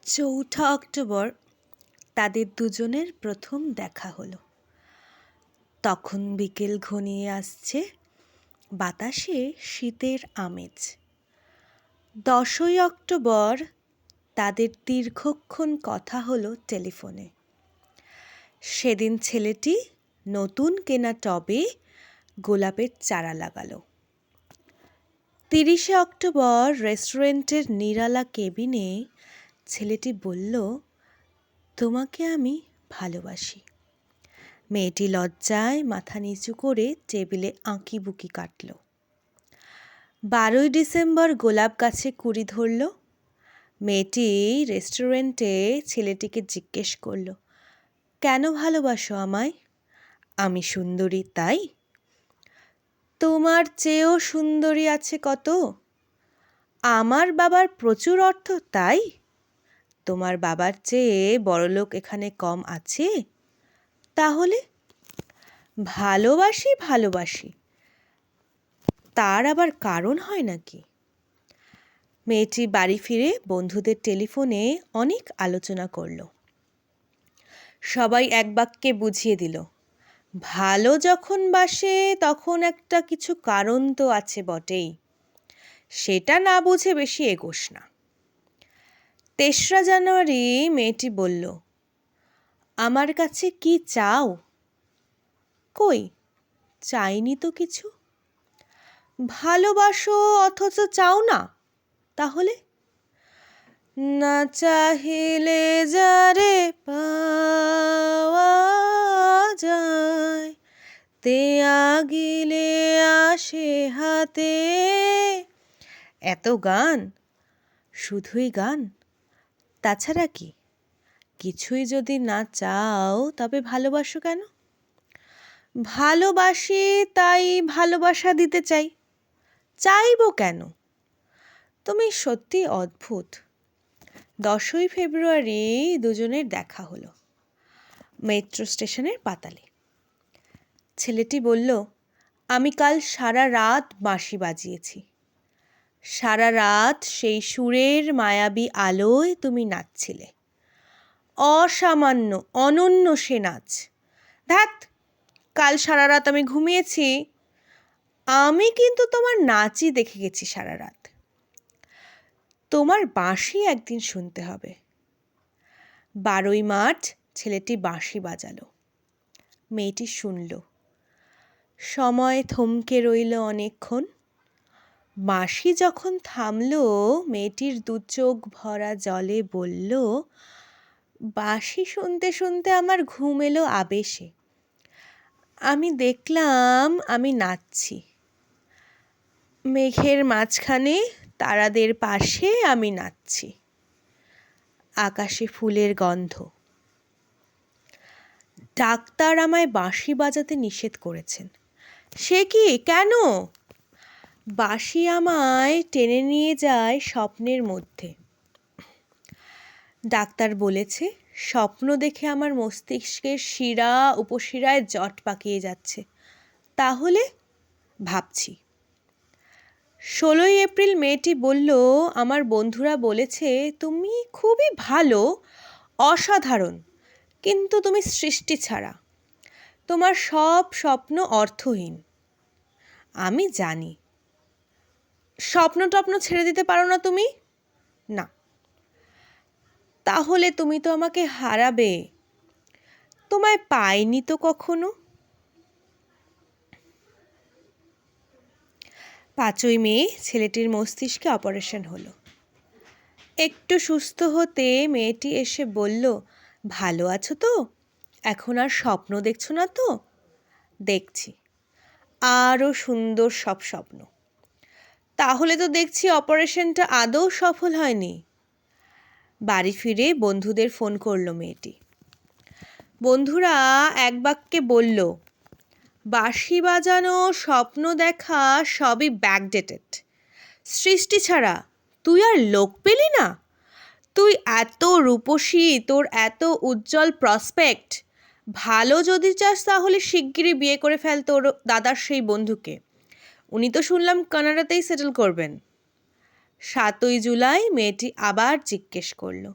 ৪ঠা October তাদের দুজনের প্রথম দেখা হলো। তখন বিকেল ঘনিয়ে আসছে, বাতাসে শীতের আমেজ। ১০ই অক্টোবর তাদের দীর্ঘক্ষণ কথা হলো টেলিফোনে। সেদিন ছেলেটি নতুন কেনা টবে গোলাপের চারা লাগালো। ৩০শে অক্টোবর রেস্টুরেন্টের নিরালা কেবিনে ছেলেটি বলল, তোমাকে আমি ভালোবাসি। মেয়েটি লজ্জায় মাথা নিচু করে টেবিলে আঁকিবুকি কাটল। ১২ই ডিসেম্বর গোলাপ গাছে কুড়ি ধরল। মেয়েটি রেস্টুরেন্টে ছেলেটিকে জিজ্ঞেস করল, কেন ভালোবাসো আমায়? আমি সুন্দরী তাই? তোমার চেয়েও সুন্দরী আছে কত। আমার বাবার প্রচুর অর্থ তাই? তোমার বাবার চেয়ে বড়লোক এখানে কম আছে? তাহলে ভালোবাসি ভালোবাসি, তার আবার কারণ হয় নাকি? মেয়েটি বাড়ি ফিরে বন্ধুদের টেলিফোনে অনেক আলোচনা করল। সবাই এক বাক্যে বুঝিয়ে দিল, ভালো যখন বাসে তখন একটা কিছু কারণ তো আছে বটেই, সেটা না বুঝে বেশি এগোস না। ৩রা জানুয়ারি মেয়েটি বলল, আমার কাছে কি চাও? কই, চাইনি তো কিছু। ভালোবাসো অথচ চাও না, তাহলে? না চাহিলে যারে পাওয়া যায়, তে আগিলে আসে হাতে। এত গান, শুধুই গান, তাছাড়া কি? কিছুই যদি না চাও তবে ভালোবাসো কেন? ভালোবাসি তাই ভালোবাসা দিতে চাই, চাইবো কেন? তুমি সত্যি অদ্ভুত। ১০ই ফেব্রুয়ারি দুজনের দেখা হলো মেট্রো স্টেশনের পাতালে। ছেলেটি বলল, আমি কাল সারা রাত বাঁশি বাজিয়েছি। সারা রাত সেই সুরের মায়াবী আলোয় তুমি নাচছিলে। অসামান্য অনন্য সে নাচ। ধ্যাৎ, কাল সারা রাত আমি ঘুমিয়েছি, আমি কিন্তু তোমার নাচই দেখে গেছি সারা রাত। তোমার বাঁশি একদিন শুনতে হবে। ১২ই মার্চ ছেলেটি বাঁশি বাজালো। মেয়েটি শুনল। সময় থমকে রইল অনেকক্ষণ। বাঁশি যখন থামল, মেয়েটির দু চোখ ভরা জলে বলল, বাঁশি শুনতে শুনতে আমার ঘুম এলো আবেশে। আমি দেখলাম আমি নাচছি। মেঘের মাঝখানে তারাদের পাশে আমি নাচছি। আকাশে ফুলের গন্ধ। ডাক্তার আমায় বাঁশি বাজাতে নিষেধ করেছেন। সে কি, কেন? বাঁশি আমায় টেনে নিয়ে যায় স্বপ্নের মধ্যে। ডাক্তার বলেছে, স্বপ্ন দেখে আমার মস্তিষ্কের শিরা উপশিরায় জট পাকিয়ে যাচ্ছে। তাহলে ভাবছি। ১৬ই এপ্রিল মেয়েটি বলল, আমার বন্ধুরা বলেছে তুমি খুবই ভালো, অসাধারণ, কিন্তু তুমি সৃষ্টি ছাড়া। তোমার সব স্বপ্ন অর্থহীন। আমি জানি। স্বপ্ন টপ্ন ছেড়ে দিতে পারো না তুমি? না। তাহলে তুমি তো আমাকে হারাবে। তোমায় পাইনি তো কখনো। ৫ই মে ছেলেটির মস্তিষ্কে অপারেশন হলো। একটু সুস্থ হতে মেয়েটি এসে বলল, ভালো আছো তো? এখন আর স্বপ্ন দেখছো না তো? দেখছি, আরও সুন্দর সব স্বপ্ন। তাহলে তো দেখছি অপারেশনটা আদৌ সফল হয়নি। বাড়ি ফিরে বন্ধুদের ফোন করলো মেয়েটি। বন্ধুরা এক বাক্যে বলল, বাঁশি বাজানো, স্বপ্ন দেখা সবই ব্যাকডেটেড। সৃষ্টি ছাড়া তুই আর লোক পেলি না? তুই এত রূপসী, তোর এত উজ্জ্বল প্রসপেক্ট। ভালো যদি চাস তাহলে শিগগিরই বিয়ে করে ফেল তোর দাদার সেই বন্ধুকে। উনি তো শুনলাম কানাডাতেই সেটেল করবেন। ৭ই জুলাই মেয়েটি আবার জিজ্ঞেস করল,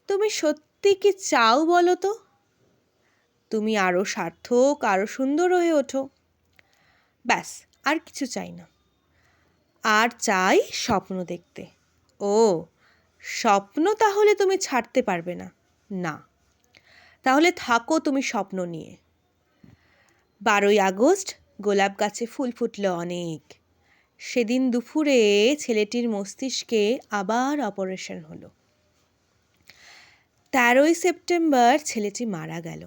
তুমি সত্যি কি চাও বলো তো? তুমি আরও সার্থক, আরও সুন্দর হয়ে ওঠো। ব্যাস, আর কিছু চাই না। আর চাই স্বপ্ন দেখতে। ও, স্বপ্ন তাহলে তুমি ছাড়তে পারবে না? না, তাহলে থাকো তুমি স্বপ্ন নিয়ে। 12ই আগস্ট গোলাপ গাছে ফুল ফুটল অনেক। সেদিন দুপুরে ছেলেটির মস্তিষ্কে আবার অপারেশন হলো। 13ই সেপ্টেম্বর ছেলেটি মারা গেল।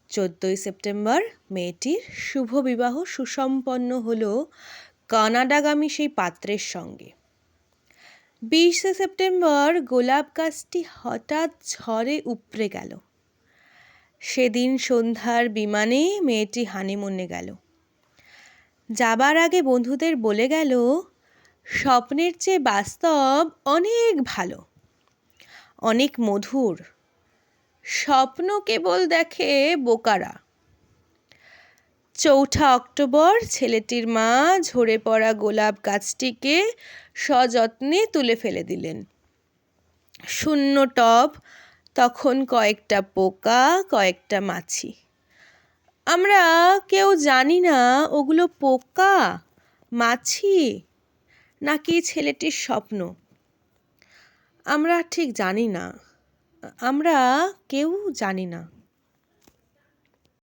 14ই সেপ্টেম্বর মেয়েটির শুভ বিবাহ সুসম্পন্ন হলো কানাডাগামী সেই পাত্রের সঙ্গে। 20শে সেপ্টেম্বর গোলাপ গাছটি হঠাৎ ঝড়ে উপড়ে গেল। সেদিন সন্ধ্যার বিমানে মেয়েটি হানিমুনে গেল। যাবার আগে বন্ধুদের বলে গেল, স্বপ্নের চেয়ে বাস্তব অনেক ভালো, অনেক মধুর। স্বপ্ন কেবল দেখে বোকারা। 4 অক্টোবর ছেলেটির মা ঝরে পড়া গোলাপ গাছটিকে সযত্নে তুলে ফেলে দিলেন। শূন্য টব, তখন কয়েকটা পোকা, কয়েকটা মাছি। আমরা কেউ জানি না ওগুলো পোকা, মাছি নাকি ছেলেটির স্বপ্ন। আমরা ঠিক জানি না, আমরা কেউ জানি না।